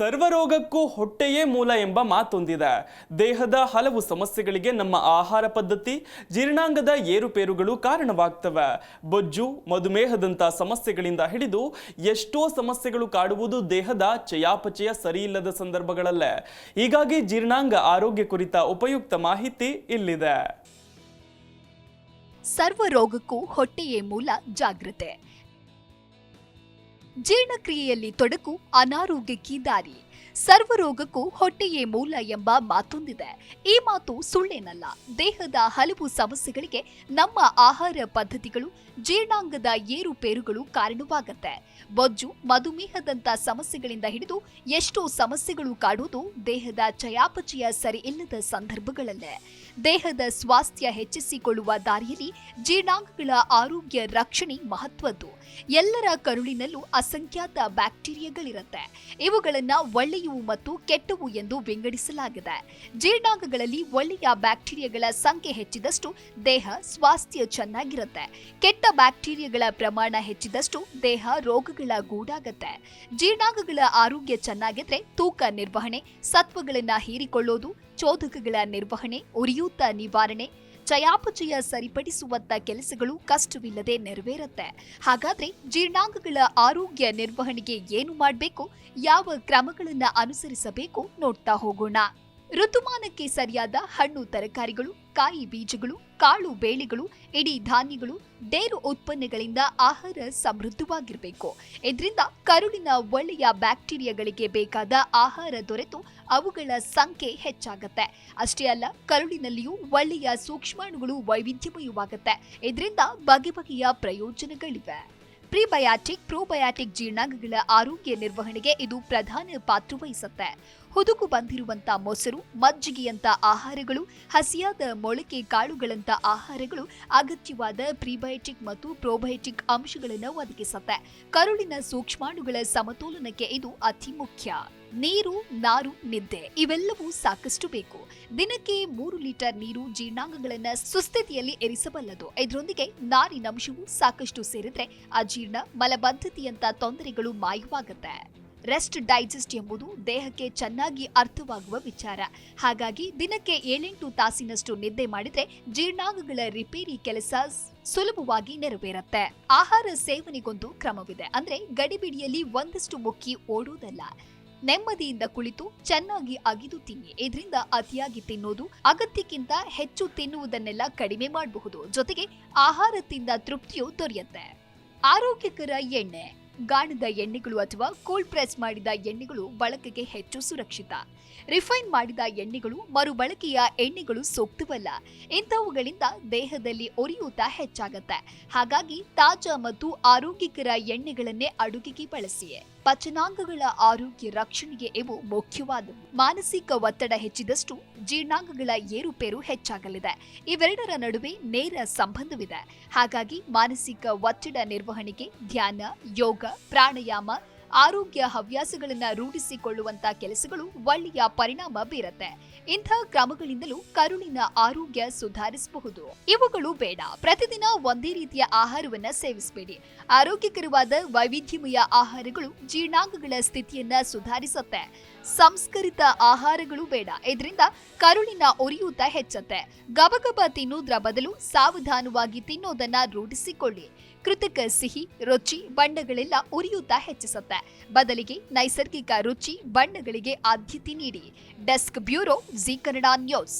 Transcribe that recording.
ಸರ್ವರೋಗಕ್ಕೂ ಹೊಟ್ಟೆಯೇ ಮೂಲ ಎಂಬ ಮಾತೊಂದಿದೆ. ದೇಹದ ಹಲವು ಸಮಸ್ಯೆಗಳಿಗೆ ನಮ್ಮ ಆಹಾರ ಪದ್ಧತಿ, ಜೀರ್ಣಾಂಗದ ಏರುಪೇರುಗಳು ಕಾರಣವಾಗ್ತವೆ. ಬೊಜ್ಜು, ಮಧುಮೇಹದಂಥ ಸಮಸ್ಯೆಗಳಿಂದ ಹಿಡಿದು ಎಷ್ಟೋ ಸಮಸ್ಯೆಗಳು ಕಾಡುವುದು ದೇಹದ ಚಯಾಪಚಯ ಸರಿಯಿಲ್ಲದ ಸಂದರ್ಭಗಳಲ್ಲೇ. ಹೀಗಾಗಿ ಜೀರ್ಣಾಂಗ ಆರೋಗ್ಯ ಕುರಿತ ಉಪಯುಕ್ತ ಮಾಹಿತಿ ಇಲ್ಲಿದೆ. ಸರ್ವರೋಗಕ್ಕೂ ಹೊಟ್ಟೆಯೇ ಮೂಲ ಜಾಗೃತೆ. ಜೀರ್ಣಕ್ರಿಯೆಯಲ್ಲಿ ತೊಡಕು ಅನಾರೋಗ್ಯಕ್ಕೆ ದಾರಿ. ಸರ್ವರೋಗಕ್ಕೂ ಹೊಟ್ಟೆಯೇ ಮೂಲ ಎಂಬ ಮಾತೊಂದಿದೆ. ಈ ಮಾತು ಸುಳ್ಳೇನಲ್ಲ. ದೇಹದ ಹಲವು ಸಮಸ್ಯೆಗಳಿಗೆ ನಮ್ಮ ಆಹಾರ ಪದ್ಧತಿಗಳು, ಜೀರ್ಣಾಂಗದ ಏರುಪೇರುಗಳು ಕಾರಣವಾಗುತ್ತೆ. ಬೊಜ್ಜು, ಮಧುಮೇಹದಂಥ ಸಮಸ್ಯೆಗಳಿಂದ ಹಿಡಿದು ಎಷ್ಟೋ ಸಮಸ್ಯೆಗಳು ಕಾಡುವುದು ದೇಹದ ಚಯಾಪಚಯ ಸರಿ ಇಲ್ಲದ ಸಂದರ್ಭಗಳಲ್ಲೇ. ದೇಹದ ಸ್ವಾಸ್ಥ್ಯ ಹೆಚ್ಚಿಸಿಕೊಳ್ಳುವ ದಾರಿಯಲ್ಲಿ ಜೀರ್ಣಾಂಗಗಳ ಆರೋಗ್ಯ ರಕ್ಷಣೆ ಮಹತ್ವದ್ದು. ಎಲ್ಲರ ಕರುಳಿನಲ್ಲೂ ಅಸಂಖ್ಯಾತ ಬ್ಯಾಕ್ಟೀರಿಯಾಗಳಿರುತ್ತೆ. ಇವುಗಳನ್ನ ಒಳ್ಳೆಯವು ಮತ್ತು ಕೆಟ್ಟವು ಎಂದು ವಿಂಗಡಿಸಲಾಗಿದೆ. ಜೀರ್ಣಾಂಗಗಳಲ್ಲಿ ಒಳ್ಳೆಯ ಬ್ಯಾಕ್ಟೀರಿಯಾಗಳ ಸಂಖ್ಯೆ ಹೆಚ್ಚಿದಷ್ಟು ದೇಹ ಸ್ವಾಸ್ಥ್ಯ ಚೆನ್ನಾಗಿರುತ್ತೆ. ಕೆಟ್ಟ ಬ್ಯಾಕ್ಟೀರಿಯಾಗಳ ಪ್ರಮಾಣ ಹೆಚ್ಚಿದಷ್ಟು ದೇಹ ರೋಗಗಳ ಗೂಡಾಗತ್ತೆ. ಜೀರ್ಣಾಂಗಗಳ ಆರೋಗ್ಯ ಚೆನ್ನಾಗಿದ್ರೆ ತೂಕ ನಿರ್ವಹಣೆ, ಸತ್ವಗಳನ್ನ ಹೀರಿಕೊಳ್ಳೋದು, ಚೋದಕಗಳ ನಿರ್ವಹಣೆ, ಉರಿಯೂತ ನಿವಾರಣೆ, ಚಯಾಪಚಯ ಸರಿಪಡಿಸುವಂತ ಕೆಲಸಗಳು ಕಷ್ಟವಿಲ್ಲದೆ ನೆರವೇರುತ್ತೆ. ಹಾಗಾದ್ರೆ ಜೀರ್ಣಾಂಗಗಳ ಆರೋಗ್ಯ ನಿರ್ವಹಣೆಗೆ ಏನು ಮಾಡಬೇಕು, ಯಾವ ಕ್ರಮಗಳನ್ನ ಅನುಸರಿಸಬೇಕು ನೋಡ್ತಾ ಹೋಗೋಣ. ಋತುಮಾನಕ್ಕೆ ಸರಿಯಾದ ಹಣ್ಣು ತರಕಾರಿಗಳು, ಕಾಯಿ ಬೀಜಗಳು, ಕಾಳು ಬೇಳೆಗಳು, ಇಡೀ ಧಾನ್ಯಗಳು, ಡೇರು ಉತ್ಪನ್ನಗಳಿಂದ ಆಹಾರ ಸಮೃದ್ಧವಾಗಿರಬೇಕು. ಇದರಿಂದ ಕರುಳಿನ ಒಳ್ಳೆಯ ಬ್ಯಾಕ್ಟೀರಿಯಾಗಳಿಗೆ ಬೇಕಾದ ಆಹಾರ ದೊರೆತು ಅವುಗಳ ಸಂಖ್ಯೆ ಹೆಚ್ಚಾಗತ್ತೆ. ಅಷ್ಟೇ ಅಲ್ಲ, ಕರುಳಿನಲ್ಲಿಯೂ ಒಳ್ಳೆಯ ಸೂಕ್ಷ್ಮಾಣುಗಳು ವೈವಿಧ್ಯಮಯವಾಗುತ್ತೆ. ಇದರಿಂದ ಬಗೆ ಬಗೆಯ ಪ್ರಯೋಜನಗಳಿವೆ. ಪ್ರಿಬಯಾಟಿಕ್, ಪ್ರೋಬಯಾಟಿಕ್ ಜೀರ್ಣಾಂಗಗಳ ಆರೋಗ್ಯ ನಿರ್ವಹಣೆಗೆ ಇದು ಪ್ರಧಾನ ಪಾತ್ರ ವಹಿಸುತ್ತೆ. ಹುದುಗು ಬಂದಿರುವಂತ ಮೊಸರು, ಮಜ್ಜಿಗೆಯಂತ ಆಹಾರಗಳು, ಹಸಿಯಾದ ಮೊಳಕೆ ಕಾಳುಗಳಂತ ಆಹಾರಗಳು ಅಗತ್ಯವಾದ ಪ್ರಿಬಯೋಟಿಕ್ ಮತ್ತು ಪ್ರೋಬಯೋಟಿಕ್ ಅಂಶಗಳನ್ನು ಒದಗಿಸುತ್ತೆ. ಕರುಳಿನ ಸೂಕ್ಷ್ಮಾಣುಗಳ ಸಮತೋಲನಕ್ಕೆ ಇದು ಅತಿ ಮುಖ್ಯ. ನೀರು, ನಾರು, ನಿದ್ದೆ ಇವೆಲ್ಲವೂ ಸಾಕಷ್ಟು ಬೇಕು. ದಿನಕ್ಕೆ 3 ಲೀಟರ್ ನೀರು ಜೀರ್ಣಾಂಗಗಳನ್ನ ಸುಸ್ಥಿತಿಯಲ್ಲಿ ಇರಿಸಬಲ್ಲದು. ಇದರೊಂದಿಗೆ ನಾರಿನಂಶವು ಸಾಕಷ್ಟು ಸೇರಿದ್ರೆ ಅಜೀರ್ಣ, ಮಲಬದ್ಧತೆಯಂತ ತೊಂದರೆಗಳು ಮಾಯವಾಗುತ್ತೆ. ರೆಸ್ಟ್ ಡೈಜೆಸ್ಟ್ ಎಂಬುದು ದೇಹಕ್ಕೆ ಚೆನ್ನಾಗಿ ಅರ್ಥವಾಗುವ ವಿಚಾರ. ಹಾಗಾಗಿ ದಿನಕ್ಕೆ 7-8 ತಾಸಿನಷ್ಟು ನಿದ್ದೆ ಮಾಡಿದ್ರೆ ಜೀರ್ಣಾಂಗಗಳ ರಿಪೇರಿ ಕೆಲಸ ಸುಲಭವಾಗಿ ನೆರವೇರುತ್ತೆ. ಆಹಾರ ಸೇವನೆಗೊಂದು ಕ್ರಮವಿದೆ. ಅಂದ್ರೆ ಗಡಿಬಿಡಿಯಲ್ಲಿ ಒಂದಷ್ಟು ಮುಕ್ಕಿ ಓಡೋದಲ್ಲ. ನೆಮ್ಮದಿಯಿಂದ ಕುಳಿತು ಚೆನ್ನಾಗಿ ಅಗಿದು ತಿನ್ನಿ. ಇದರಿಂದ ಅತಿಯಾಗಿ ತಿನ್ನೋದು, ಅಗತ್ಯಕ್ಕಿಂತ ಹೆಚ್ಚು ತಿನ್ನುವುದನ್ನೆಲ್ಲ ಕಡಿಮೆ ಮಾಡಬಹುದು. ಜೊತೆಗೆ ಆಹಾರ ತಿಂದ ತೃಪ್ತಿಯೂ ದೊರೆಯುತ್ತೆ. ಆರೋಗ್ಯಕರ ಎಣ್ಣೆ, ಗಾಣದ ಎಣ್ಣೆಗಳು ಅಥವಾ ಕೋಲ್ಡ್ ಪ್ರೆಸ್ ಮಾಡಿದ ಎಣ್ಣೆಗಳು ಬಳಕೆಗೆ ಹೆಚ್ಚು ಸುರಕ್ಷಿತ. ರಿಫೈನ್ ಮಾಡಿದ ಎಣ್ಣೆಗಳು, ಮರುಬಳಕೆಯ ಎಣ್ಣೆಗಳು ಸೂಕ್ತವಲ್ಲ. ಇಂಥವುಗಳಿಂದ ದೇಹದಲ್ಲಿ ಉರಿಯೂತ ಹೆಚ್ಚಾಗತ್ತೆ. ಹಾಗಾಗಿ ತಾಜಾ ಮತ್ತು ಆರೋಗ್ಯಕರ ಎಣ್ಣೆಗಳನ್ನೇ ಅಡುಗೆಗೆ ಬಳಸಿ. ಪಚನಾಂಗಗಳ ಆರೋಗ್ಯ ರಕ್ಷಣೆಗೆ ಇವು ಮುಖ್ಯವಾದವು. ಮಾನಸಿಕ ಒತ್ತಡ ಹೆಚ್ಚಿದಷ್ಟು ಜೀರ್ಣಾಂಗಗಳ ಏರುಪೇರು ಹೆಚ್ಚಾಗಲಿದೆ. ಇವೆರಡರ ನಡುವೆ ನೇರ ಸಂಬಂಧವಿದೆ. ಹಾಗಾಗಿ ಮಾನಸಿಕ ಒತ್ತಡ ನಿರ್ವಹಣೆಗೆ ಧ್ಯಾನ, ಯೋಗ, ಪ್ರಾಣಾಯಾಮ, ಆರೋಗ್ಯ ಹವ್ಯಾಸಗಳನ್ನ ರೂಢಿಸಿಕೊಳ್ಳುವಂತ ಕೆಲಸಗಳು ಒಳ್ಳೆಯ ಪರಿಣಾಮ ಬೀರುತ್ತೆ. ಇಂಥ ಕ್ರಮಗಳಿಂದಲೂ ಕರುಳಿನ ಆರೋಗ್ಯ ಸುಧಾರಿಸಬಹುದು. ಇವುಗಳು ಬೇಡ, ಪ್ರತಿದಿನ ಒಂದೇ ರೀತಿಯ ಆಹಾರವನ್ನ ಸೇವಿಸಬೇಡಿ. ಆರೋಗ್ಯಕರವಾದ ವೈವಿಧ್ಯಮಯ ಆಹಾರಗಳು ಜೀರ್ಣಾಂಗಗಳ ಸ್ಥಿತಿಯನ್ನ ಸುಧಾರಿಸುತ್ತೆ. ಸಂಸ್ಕರಿತ ಆಹಾರಗಳು ಬೇಡ, ಇದರಿಂದ ಕರುಳಿನ ಉರಿಯೂತ ಹೆಚ್ಚುತ್ತೆ. ಗಬಗಬ ತಿನ್ನೋದ್ರ ಬದಲು ಸಾವಧಾನವಾಗಿ ತಿನ್ನೋದನ್ನ ರೂಢಿಸಿಕೊಳ್ಳಿ. ಕೃತಕ ಸಿಹಿ, ರುಚಿ, ಬಣ್ಣಗಳೆಲ್ಲ ಉರಿಯೂತ ಹೆಚ್ಚಿಸುತ್ತೆ. ಬದಲಿಗೆ ನೈಸರ್ಗಿಕ ರುಚಿ, ಬಣ್ಣಗಳಿಗೆ ಆದ್ಯತೆ ನೀಡಿ. Desk bureau, Zee Kannada news.